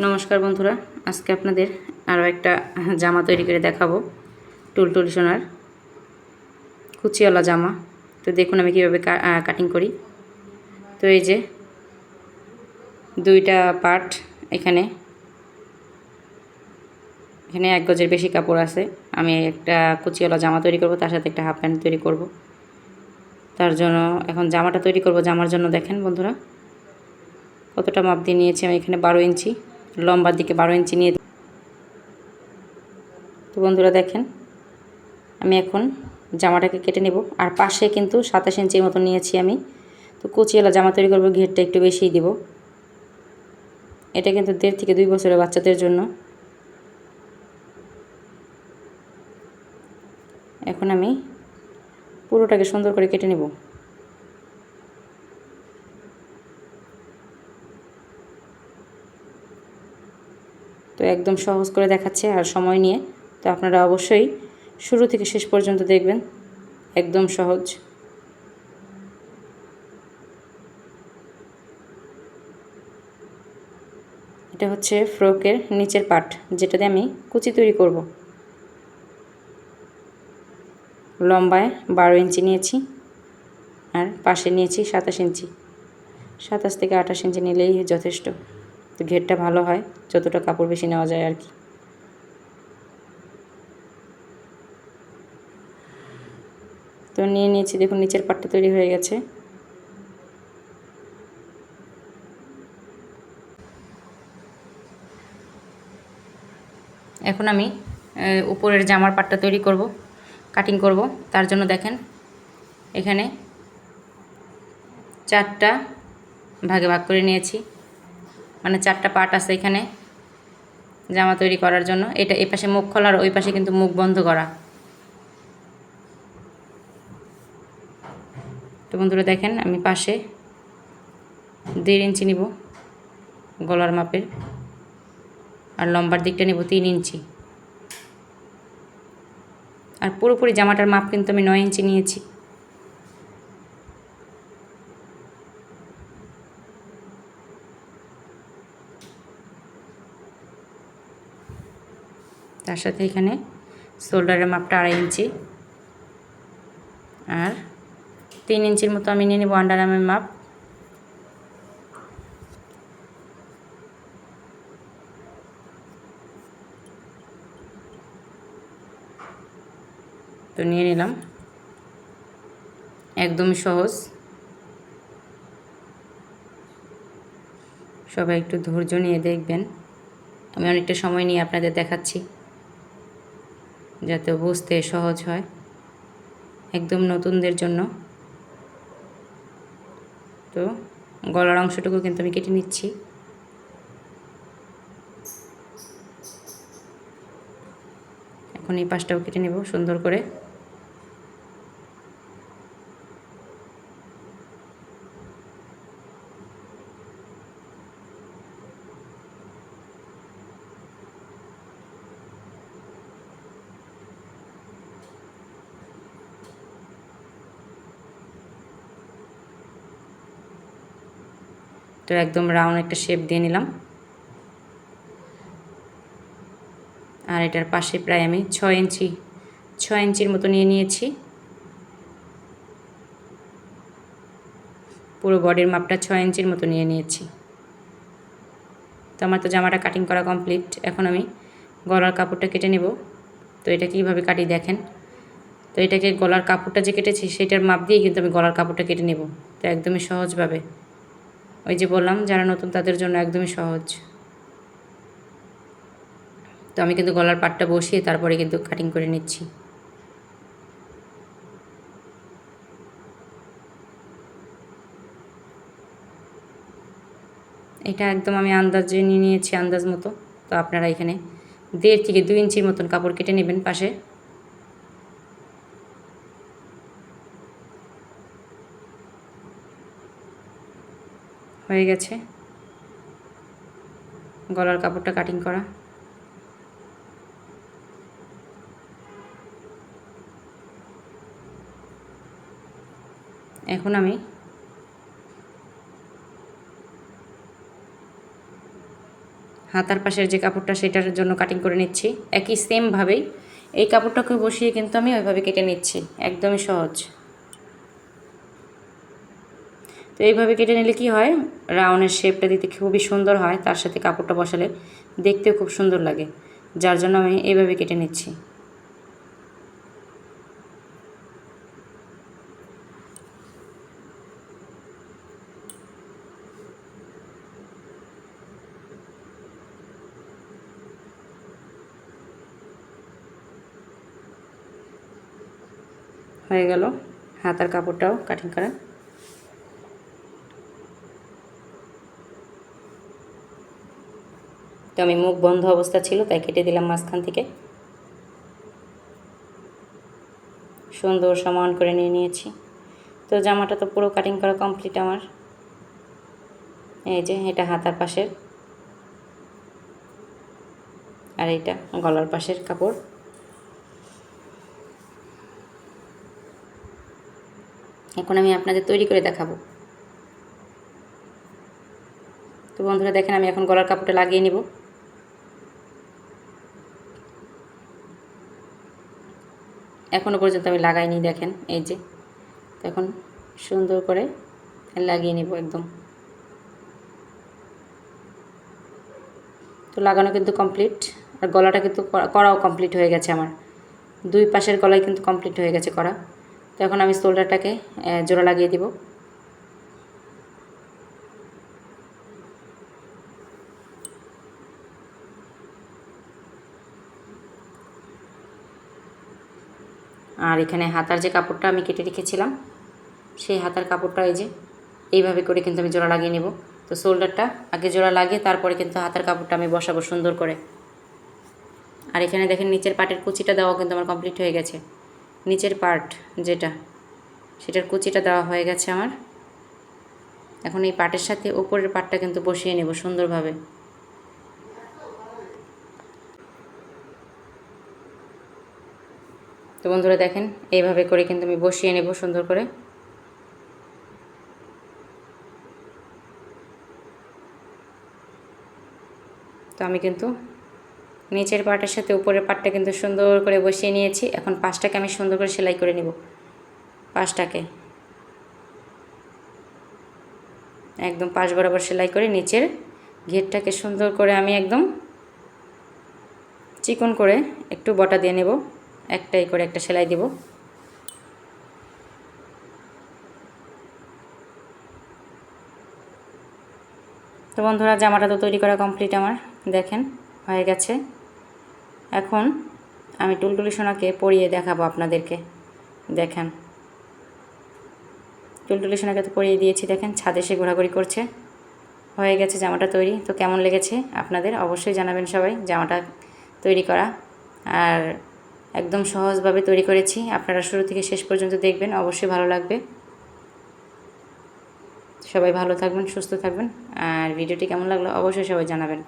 নমস্কার বন্ধুরা, আজকে আপনাদের আরও একটা জামা তৈরি করে দেখাবো। টুলটুলি সোনার কুচিওয়ালা জামা। তো দেখুন আমি কীভাবে কাটিং করি। তো এই যে দুইটা পার্ট, এখানে এক গজের বেশি কাপড় আছে। আমি একটা কুচিওয়ালা জামা তৈরি করব, তার সাথে একটা হাফ প্যান্ট তৈরি করব। তার জন্য এখন জামাটা তৈরি করব। জামার জন্য দেখেন বন্ধুরা কতটা মাপ দিয়ে নিয়েছি আমি। এখানে 12 ইঞ্চি, লম্বার দিকে 12 ইঞ্চি নিয়ে। তো বন্ধুরা দেখেন আমি এখন জামাটাকে কেটে নেব। আর পাশে কিন্তু 27 ইঞ্চির মতো নিয়েছি আমি। তো কুচিওয়ালা জামা তৈরি করব, ঘেরটা একটু বেশিই দিব। এটা কিন্তু 1.5 থেকে 2 বছরের বাচ্চাদের জন্য। এখন আমি পুরোটাকে সুন্দর করে কেটে নেব। তো একদম সহজ করে দেখাচ্ছে আর সময় নিয়ে। তো আপনারা অবশ্যই শুরু থেকে শেষ পর্যন্ত দেখবেন, একদম সহজ। এটা হচ্ছে ফ্রকের নিচের পার্ট, যেটাতে আমি কুচি তৈরি করব। লম্বায় 12 ইঞ্চি নিয়েছি আর পাশে নিয়েছি 27 ইঞ্চি। 27 থেকে 28 ইঞ্চি নিলেই যথেষ্ট। তো ঘেরটা ভালো হয় যতটা কাপড় বেশি নেওয়া যায় আর কি। তো নিয়ে নিয়েছি, দেখুন নিচের পাটটা তৈরি হয়ে গেছে। এখন আমি উপরের জামার পাটটা তৈরি করব, কাটিং করব। তার জন্য দেখেন এখানে 4টা ভাগে ভাগ করে নিয়েছি, মানে 4টা পার্ট আছে এখানে জামা তৈরি করার জন্য। এটা এই পাশে মুখ খোলা আর ওই পাশে কিন্তু মুখ বন্ধ করা। তো বন্ধুরা দেখেন আমি পাশে 1.5 ইঞ্চি নিব গলার মাপের, আর লম্বার দিকটা নেব 3 ইঞ্চি। আর পুরোপুরি জামাটার মাপ কিন্তু আমি 9 ইঞ্চি নিয়েছি। তার সাথে এখানে শোল্ডারের মাপটা 2.5 ইঞ্চি, আর 3 ইঞ্চির মতো আমি নিয়ে নেব আন্ডার আর্মের মাপ। তো নিয়ে নিলাম, একদমই সহজ। সবাই একটু ধৈর্য নিয়ে দেখবেন, আমি অনেকটা সময় নিয়ে আপনাদের দেখাচ্ছি যাতে বুঝতে সহজ হয়, একদম নতুনদের জন্য। তো গলার অংশটুকু কিন্তু আমি কেটে নিচ্ছি। এখন এই পাশটাও কেটে নেব সুন্দর করে। তো একদম রাউন্ড একটা শেপ দিয়ে নিলাম। আর এটার পাশে প্রায় আমি 6 ইঞ্চির মতো নিয়ে নিয়েছি। পুরো বডির মাপটা 6 ইঞ্চির মতো নিয়ে নিয়েছি। তো আমার তো জামাটা কাটিং করা কমপ্লিট। এখন আমি গলার কাপড়টা কেটে নেব। তো এটা কীভাবে কাটি দেখেন। তো এটাকে গলার কাপড়টা যে কেটেছি সেটার মাপ দিয়ে কিন্তু আমি গলার কাপড়টা কেটে নেব। তো একদমই সহজভাবে, ওই যে বললাম যারা নতুন তাদের জন্য একদমই সহজ। তো আমি কিন্তু গলার পাটটা বসিয়ে তারপরে কিন্তু কাটিং করে নিচ্ছি। এটা একদম আমি আন্দাজে নিয়ে নিয়েছি, আন্দাজ মতো। তো আপনারা এখানে 1.5 থেকে 2 ইঞ্চির মতন কাপড় কেটে নেবেন পাশে। হয়ে গেছে গলার কাপড়টা কাটিং করা। এখন আমি হাতার পাশের যে কাপড়টা সেটার জন্য কাটিং করে নিচ্ছি। একই সেমভাবেই এই কাপড়টাকে বসিয়ে কিন্তু আমি ওইভাবে কেটে নিচ্ছি, একদমই সহজ। তো এইভাবে কেটে নিলে কি হয়, রাউন্ডের শেপটা দিতে খুবই সুন্দর হয়, তার সাথে কাপড়টা বসালে দেখতেও খুব সুন্দর লাগে, যার জন্য আমি এইভাবে কেটে নিচ্ছি। হয়ে গেল হাতার কাপড়টাও কাটিং করা। তো আমি মুখ বন্ধ অবস্থা ছিল তাই কেটে দিলাম মাঝখান থেকে, সুন্দর সমান করে নিয়ে নিয়েছি। তো জামাটা তো পুরো কাটিং করা কমপ্লিট আমার। এই যে এটা হাতার পাশের, আর এইটা গলার পাশের কাপড়। এখন আমি আপনাদের তৈরি করে দেখাবো। তো বন্ধুরা দেখেন, আমি এখন গলার কাপড়টা লাগিয়ে নিব। এখনও পর্যন্ত আমি লাগাইনি, দেখেন এই যে। এখন সুন্দর করে লাগিয়ে নিব একদম। তো লাগানো কিন্তু কমপ্লিট, আর গলাটা কিন্তু করাও কমপ্লিট হয়ে গেছে আমার। দুই পাশের গলায় কিন্তু কমপ্লিট হয়ে গেছে করা। তো এখন আমি শোল্ডারটাকে জোড়া লাগিয়ে দিব। আর এখানে হাতার যে কাপড়টা আমি কেটে রেখেছিলাম, সেই হাতার কাপড়টা এই যে এইভাবে করে কিন্তু আমি জোড়া লাগিয়ে নেব। তো শোল্ডারটা আগে জোড়া লাগিয়ে তারপরে কিন্তু হাতার কাপড়টা আমি বসাবো সুন্দর করে। আর এখানে দেখেন নিচের পাটের কুচিটা দেওয়া কিন্তু আমার কমপ্লিট হয়ে গেছে। নিচের পার্ট যেটা, সেটার কুচিটা দেওয়া হয়ে গেছে আমার। এখন এই পাটের সাথে উপরের পাটটা কিন্তু বসিয়ে নেব সুন্দরভাবে। তো বন্ধুরা দেখেন, এইভাবে করে কিন্তু আমি বসিয়ে নেব সুন্দর করে। তো আমি কিন্তু নিচের পাটের সাথে উপরের পাটটা কিন্তু সুন্দর করে বসিয়ে নিয়েছি। এখন পাশটাকে আমি সুন্দর করে সেলাই করে নেব। পাশটাকে একদম পাশ বরাবর সেলাই করে নিচের ঘেরটাকে সুন্দর করে আমি একদম চিকন করে একটু বটা দিয়ে নেব। একটাই করে একটা সেলাই দেব। তো বন্ধুরা জামাটা তো তৈরি করা কমপ্লিট আমার, দেখেন হয়ে গেছে। এখন আমি টুলটুলি সোনাকে পরিয়ে দেখাবো আপনাদেরকে। দেখেন টুলটুলি সোনাকে তো পরিয়ে দিয়েছি, দেখেন ছাদে এসে ঘোরাঘুরি করছে। হয়ে গেছে জামাটা তৈরি। তো কেমন লেগেছে আপনাদের অবশ্যই জানাবেন সবাই। জামাটা তৈরি করা আর একদম সহজভাবে তৈরি করেছি, আপনারা শুরু থেকে শেষ পর্যন্ত দেখবেন, অবশ্যই ভালো লাগবে। সবাই ভালো থাকবেন, সুস্থ থাকবেন। আর ভিডিওটি কেমন লাগলো অবশ্যই সবাই জানাবেন।